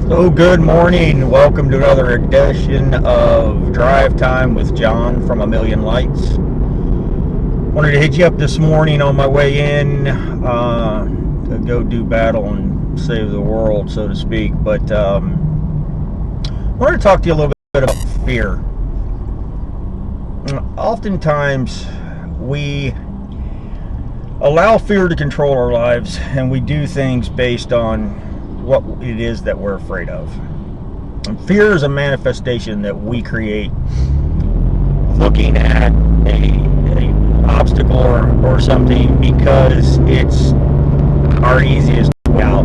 Oh, good morning. Welcome to another edition of Drive Time with John from A Million Lights. Wanted to hit you up this morning on my way in to go do battle and save the world, so to speak. But I wanted to talk to you a little bit about fear. Oftentimes, we allow fear to control our lives, and we do things based on what it is that we're afraid of. And fear is a manifestation that we create looking at a obstacle or something because it's our easiest way out.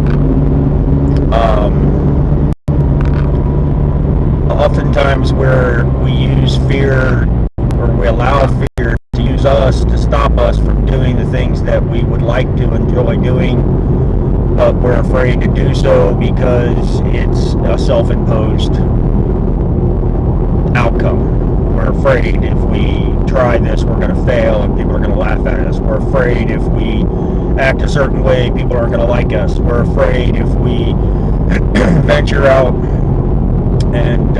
Oftentimes where we use fear, or we allow fear to use us to stop us from doing the things that we would like to enjoy doing, but we're afraid to do so because it's a self-imposed outcome. We're afraid if we try this, we're going to fail and people are going to laugh at us. We're afraid if we act a certain way, people aren't going to like us. We're afraid if we venture out and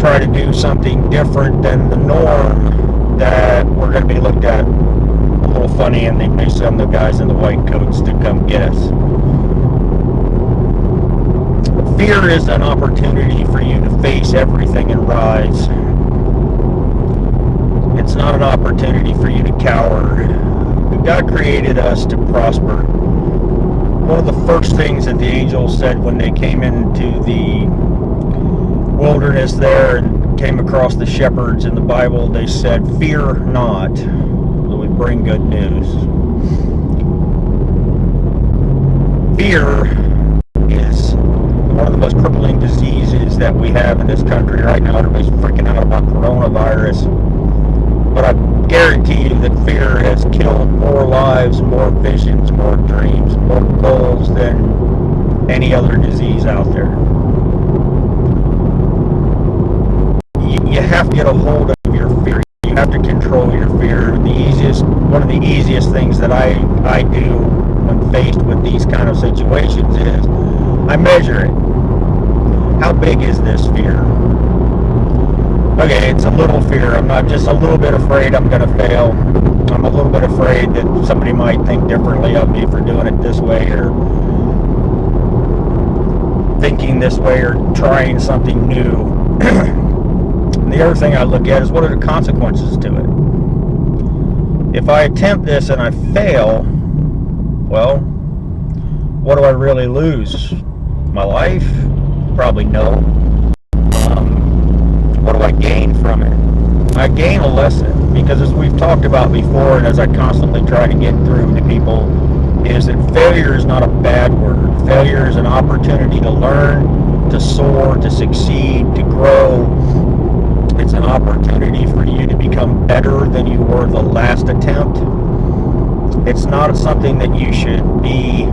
try to do something different than the norm, that we're going to be looked at a little funny, and they may send the guys in the white coats to come get us. Fear is an opportunity for you to face everything and rise. It's not an opportunity for you to cower. God created us to prosper. One of the first things that the angels said when they came into the wilderness there and came across the shepherds in the Bible, they said, "Fear not, we bring good news." Fear is one of the most crippling diseases that we have in this country right now. Everybody's freaking out about coronavirus, but I guarantee you that fear has killed more lives, more visions, more dreams, more goals than any other disease out there. You have to get a hold of your fear. You have to control your fear. One of the easiest things that I do when faced with these kind of situations is I measure it. How big is this fear? Okay, it's a little fear. I'm just a little bit afraid I'm going to fail. I'm a little bit afraid that somebody might think differently of me for doing it this way, or thinking this way, or trying something new. The other thing I look at is, what are the consequences to it? If I attempt this and I fail, well, what do I really lose? My life? Probably no. What do I gain from it? I gain a lesson, because as we've talked about before, and as I constantly try to get through to people, is that failure is not a bad word. Failure is an opportunity to learn, to soar, to succeed, to grow. It's an opportunity for you to become better than you were the last attempt. It's not something that you should be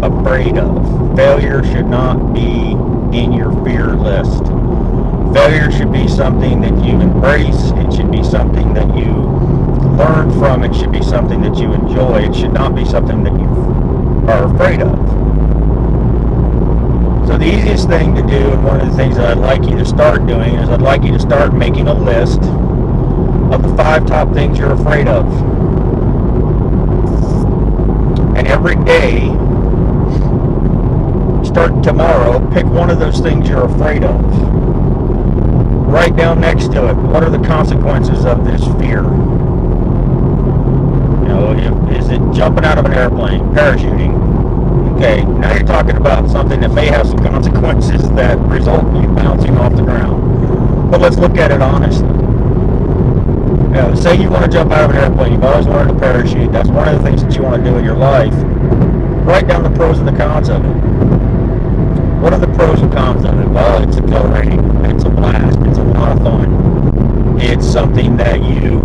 afraid of. Failure should not be in your fear list. Failure should be something that you embrace. It should be something that you learn from. It should be something that you enjoy. It should not be something that you are afraid of. So the easiest thing to do, and one of the things that I'd like you to start doing, is I'd like you to start making a list of the 5 top things you're afraid of. And every day, start tomorrow, pick one of those things you're afraid of. Write down next to it, what are the consequences of this fear? You know, is it jumping out of an airplane, parachuting? Okay, now you're talking about something that may have some consequences that result in you bouncing off the ground. But let's look at it honestly. Say you want to jump out of an airplane. You've always wanted to parachute. That's one of the things that you want to do in your life. Write down the pros and the cons of it. What are the pros and cons of it? Well, it's exhilarating. It's a blast. It's a lot of fun. It's something that you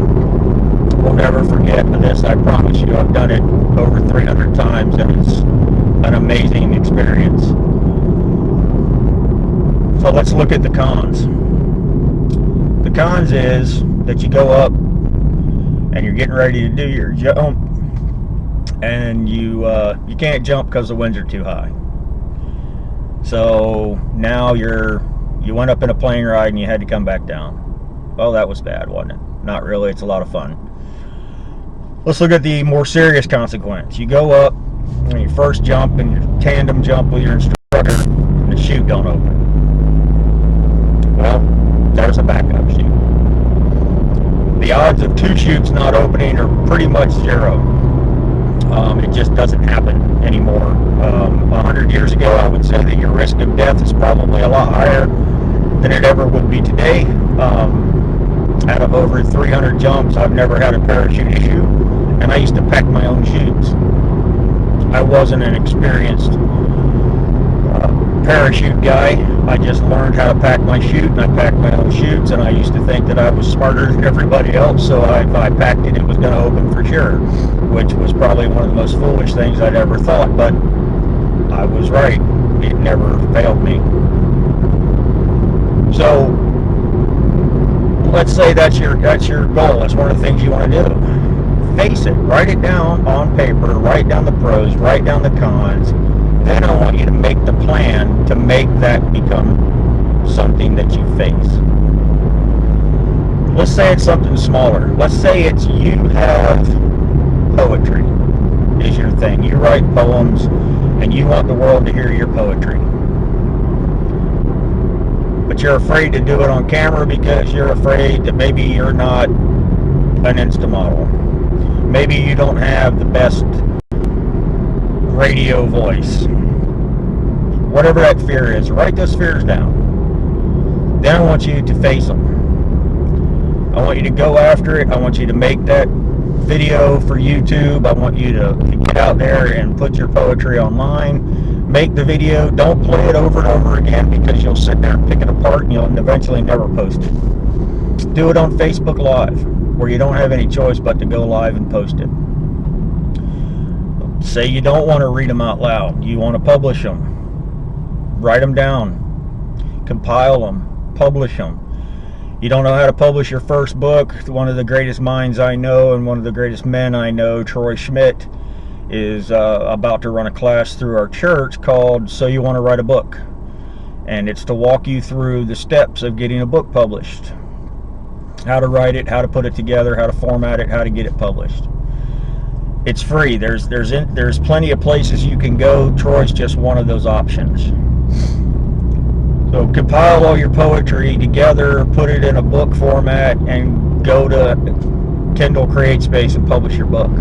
will never forget. This, I promise you. I've done it over 300 times, and it's an amazing experience. So let's look at the cons. The cons is that you go up and you're getting ready to do your jump, and you can't jump because the winds are too high. So now you went up in a plane ride and you had to come back down. Well, that was bad, wasn't it? Not really. It's a lot of fun. Let's look at the more serious consequence. You go up and you first jump and you tandem jump with your instructor and the chute don't open. Well, there's a backup chute. The odds of 2 chutes not opening are pretty much 0. It just doesn't happen anymore. 100 years ago, I would say that your risk of death is probably a lot higher than it ever would be today. Out of over 300 jumps, I've never had a parachute issue, and I used to pack my own chutes. I wasn't an experienced parachute guy. I just learned how to pack my chute, and I packed my own chutes, and I used to think that I was smarter than everybody else, so if I packed it, it was going to open for sure, which was probably one of the most foolish things I'd ever thought, but I was right. It never failed me. So let's say that's your goal. That's one of the things you want to do. Face it. Write it down on paper. Write down the pros. Write down the cons. Then I want you to make the plan to make that become something that you face. Let's say it's something smaller. Let's say it's you have poetry is your thing. You write poems and you want the world to hear your poetry. But you're afraid to do it on camera because you're afraid that maybe you're not an Insta model. Maybe you don't have the best radio voice. Whatever that fear is, write those fears down. Then I want you to face them. I want you to go after it. I want you to make that video for YouTube. I want you to get out there and put your poetry online. Make the video. Don't play it over and over again because you'll sit there and pick it apart and you'll eventually never post it. Do it on Facebook Live, where you don't have any choice but to go live and post it. Say you don't want to read them out loud. You want to publish them. Write them down. Compile them. Publish them. You don't know how to publish your first book. One of the greatest minds I know and one of the greatest men I know, Troy Schmidt, is about to run a class through our church called So You Want to Write a Book. And it's to walk you through the steps of getting a book published. How to write it, how to put it together, how to format it, how to get it published. It's free. There's plenty of places you can go. Troy's just one of those options. So compile all your poetry together, put it in a book format, and go to Kindle CreateSpace and publish your book.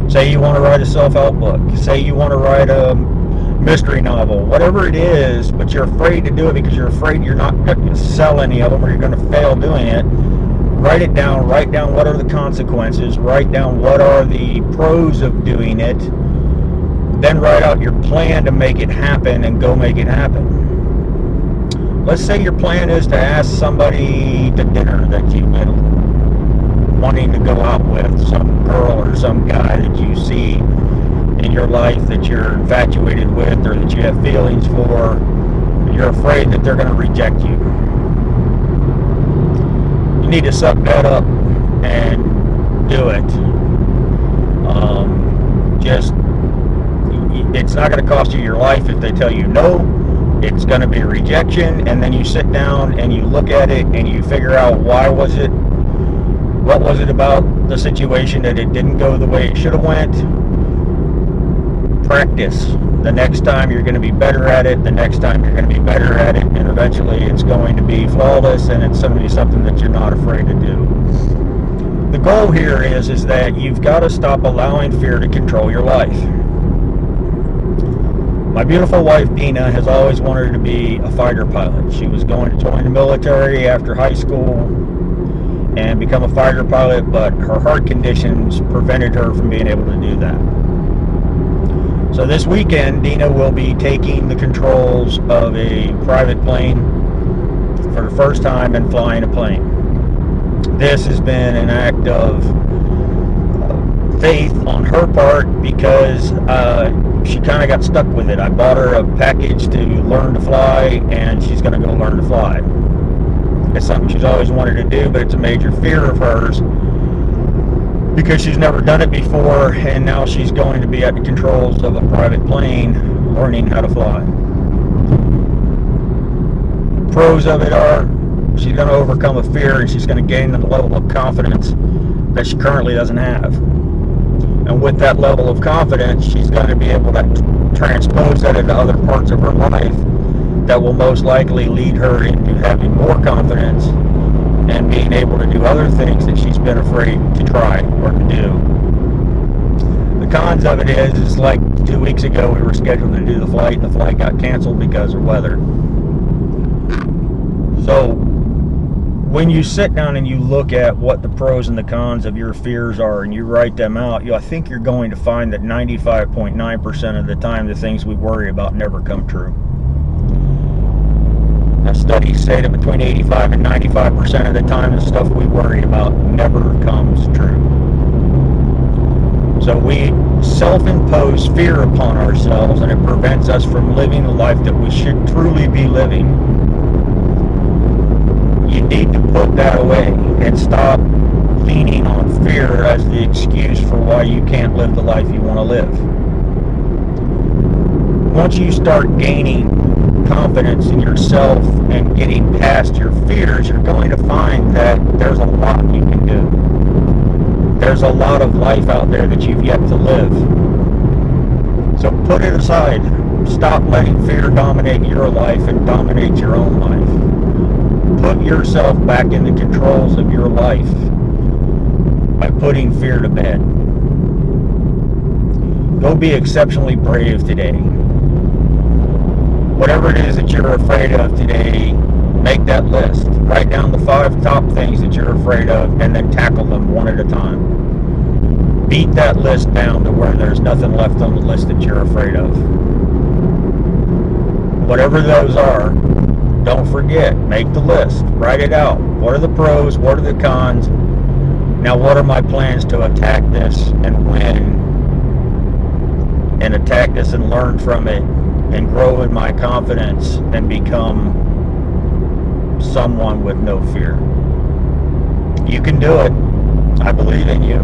Say you want to write a self-help book. Say you want to write a mystery novel. Whatever it is, but you're afraid to do it because you're afraid you're not going to sell any of them or you're going to fail doing it. Write it down. Write down what are the consequences. Write down what are the pros of doing it. Then write out your plan to make it happen and go make it happen. Let's say your plan is to ask somebody to dinner that you've been wanting to go out with, some girl or some guy that you see in your life that you're infatuated with or that you have feelings for. You're afraid that they're going to reject you. You need to suck that up and do it. It's not going to cost you your life if they tell you no. It's going to be rejection, and then you sit down and you look at it and you figure out what was it about the situation that it didn't go the way it should have went. Practice. The next time you're going to be better at it, the next time you're going to be better at it, and eventually it's going to be flawless, and it's going to be something that you're not afraid to do. The goal here is that you've got to stop allowing fear to control your life. My beautiful wife, Dina, has always wanted to be a fighter pilot. She was going to join the military after high school and become a fighter pilot, but her heart conditions prevented her from being able to do that. So this weekend, Dina will be taking the controls of a private plane for the first time and flying a plane. This has been an act of faith on her part because she kind of got stuck with it. I bought her a package to learn to fly, and she's going to go learn to fly. It's something she's always wanted to do, but it's a major fear of hers because she's never done it before, and now she's going to be at the controls of a private plane learning how to fly. pros of it are she's going to overcome a fear, and she's going to gain the level of confidence that she currently doesn't have. And with that level of confidence, she's going to be able to transpose that into other parts of her life that will most likely lead her into having more confidence and being able to do other things that she's been afraid to try or to do. The cons of it is like 2 weeks ago we were scheduled to do the flight, and the flight got canceled because of weather. So when you sit down and you look at what the pros and the cons of your fears are and you write them out, I think you're going to find that 95.9% of the time the things we worry about never come true. Now, studies say that between 85 and 95% of the time the stuff we worry about never comes true. So we self-impose fear upon ourselves, and it prevents us from living the life that we should truly be living. You need to put that away and stop leaning on fear as the excuse for why you can't live the life you want to live. Once you start gaining confidence in yourself and getting past your fears, you're going to find that there's a lot you can do. There's a lot of life out there that you've yet to live. So put it aside. Stop letting fear dominate your life and dominate your own life. Put yourself back in the controls of your life by putting fear to bed. Go be exceptionally brave today. Whatever it is that you're afraid of today, make that list. Write down the 5 top things that you're afraid of and then tackle them one at a time. Beat that list down to where there's nothing left on the list that you're afraid of. Whatever those are, don't forget, make the list, write it out. What are the pros? What are the cons? Now, what are my plans to attack this and win? And attack this and learn from it and grow in my confidence and become someone with no fear. You can do it. I believe in you.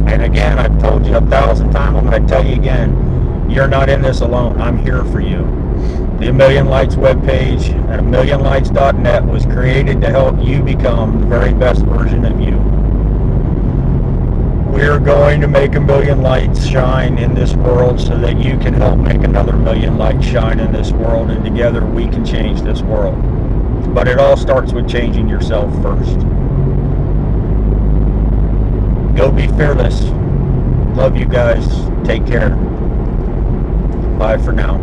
And again, I've told you 1,000 times, I'm going to tell you again, you're not in this alone. I'm here for you. The A Million Lights webpage at amillionlights.net was created to help you become the very best version of you. We're going to make 1 million lights shine in this world so that you can help make another 1 million lights shine in this world, and together we can change this world. But it all starts with changing yourself first. Go be fearless. Love you guys. Take care. Bye for now.